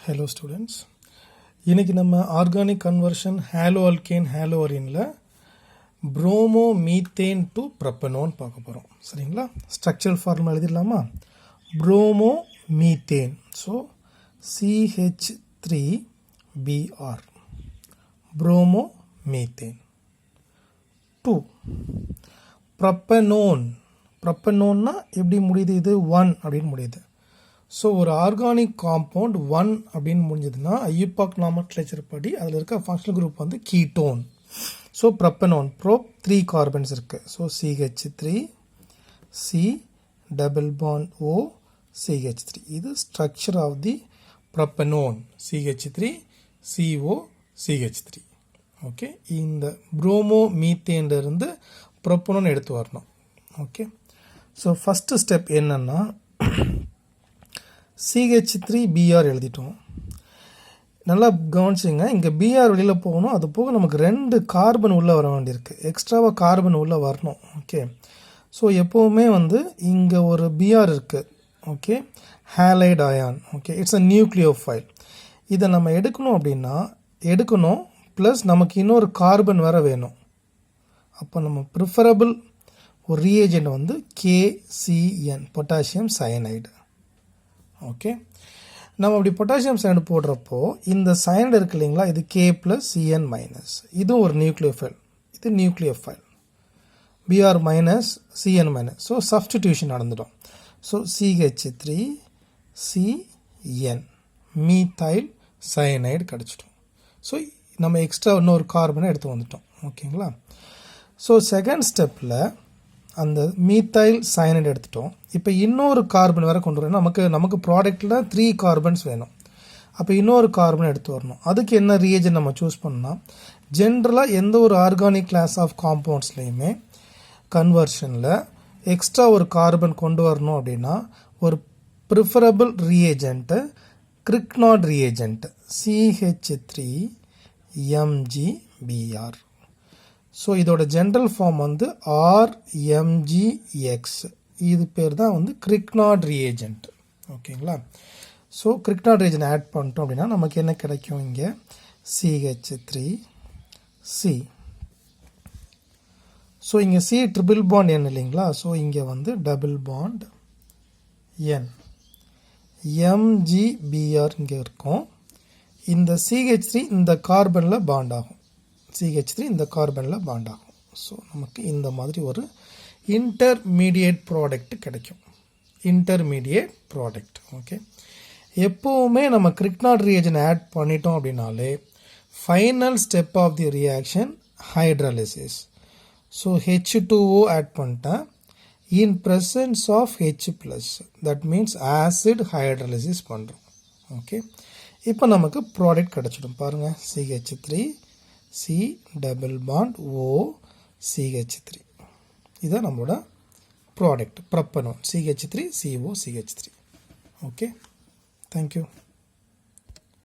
Hello students. இன்னைக்கு நம்ம organic conversion halo alkane halo அரீனில் ப்ரோமோ மீத்தேன் டு ப்ரப்பனோன் பார்க்க போகிறோம். சரிங்களா? ஸ்ட்ரக்சரல் ஃபார்முலா எழுதிடலாமா? Bromo methane. So CH3Br bromo methane. 2 propanone. ப்ரப்பனோன்னா எப்படி முடியுது? இது 1 அப்படின்னு முடியுது. ஸோ ஒரு ஆர்கானிக் காம்பவுண்ட் 1 அப்படின்னு முடிஞ்சதுன்னா ஐயுபாக் நாமக்லேச்சர் படி அதில் இருக்க ஃபங்க்ஷனல் குரூப் வந்து ketone. So propanone prop 3 carbons இருக்குது. So CH3 C double bond O CH3. இது structure of the propanone CH3 CO CH3. Okay, இந்த ப்ரோமோ மீத்தேன்லேருந்து ப்ரப்பனோன் எடுத்து வரணும். ஓகே, ஸோ ஃபஸ்ட்டு ஸ்டெப் என்னென்னா CH3Br எழுதிட்டோம். நல்லா கவனிச்சிங்க, இங்கே Br வெளியில் போகணும். அது போக நமக்கு 2 கார்பன் உள்ளே வர வேண்டியிருக்கு. எக்ஸ்ட்ராவாக கார்பன் உள்ளே வரணும். ஓகே, ஸோ எப்போவுமே வந்து இங்கே ஒரு Br இருக்குது. Okay, halide ion. Okay, it's a nucleophile. இதை நம்ம எடுக்கணும் அப்படின்னா எடுக்கணும், ப்ளஸ் நமக்கு இன்னொரு கார்பன் வேறு வேணும். அப்போ நம்ம ப்ரிஃபரபிள் ஒரு ரீஏஜெண்ட் வந்து KCN பொட்டாசியம் சயனைடு. ஓகே, நம்ம அப்படி பொட்டாசியம் சயனைடு போடுறப்போ இந்த சயனைடு இருக்கு இல்லைங்களா, இது K + Cn-. இதுவும் ஒரு நியூக்ளியோஃபைல். இது nucleophile. Br - Cn-. So substitution நடந்துடும். ஸோ CH3Cn மீத்தைல் சயனைடு கிடச்சிட்டோம். ஸோ நம்ம எக்ஸ்ட்ரா இன்னொரு கார்பனை எடுத்து வந்துட்டோம். ஓகேங்களா? ஸோ செகண்ட் ஸ்டெப்பில் அந்த மீத்தைல் சயனைடு எடுத்துட்டோம். இப்போ இன்னொரு கார்பன் வேறு கொண்டு வரணும். நமக்கு ப்ராடக்டில் 3 கார்பன்ஸ் வேணும். அப்போ இன்னொரு கார்பன் எடுத்து வரணும். அதுக்கு என்ன ரியேஜன் நம்ம சூஸ் பண்ணால், ஜென்ரலாக எந்த ஒரு ஆர்கானிக் கிளாஸ் ஆஃப் காம்பவுண்ட்ஸ்லையுமே கன்வர்ஷனில் எக்ஸ்ட்ரா ஒரு கார்பன் கொண்டு வரணும் அப்படின்னா ஒரு preferable reagent Grignard reagent CH3MgBr. So இதோட ஜென்ரல் ஃபார்ம் வந்து RMgX. இது பேர் தான் வந்து கிரிக்னாட் ரியேஜென்ட். ஓகேங்களா? ஸோ கிரிக்னாட் ரியேஜென்ட் ஆட் பண்ணிட்டோம் அப்படின்னா நமக்கு என்ன கிடைக்கும்? இங்கே CH3C. ஸோ இங்கே C ட்ரிபிள் பாண்ட் N இல்லைங்களா? ஸோ இங்கே வந்து டபுள் பாண்ட் N. MgBr இங்கே இருக்கும். இந்த CH3 இந்த கார்பனில் பாண்ட் ஆகும். CH3 இந்த கார்பனில் பாண்ட் ஆகும். ஸோ நமக்கு இந்த மாதிரி ஒரு இன்டர்மீடியேட் ப்ராடக்ட் கிடைக்கும். Intermediate product. ஓகே, எப்போவுமே நம்ம கிரிக்னாட் ரியேஜன் ஆட் பண்ணிட்டோம் அப்படின்னாலே final step of the reaction hydrolysis. So H2O add பண்ணிட்டேன் in presence of H+. That means acid hydrolysis பண்ணுறோம். ஓகே, இப்போ நமக்கு ப்ராடக்ட் கிடச்சிடும். பாருங்கள், CH3 C double bond O CH3. இதுதான் நம்மளோட product ப்ரப்பனோன் CH3CO CH3. Okay, thank you.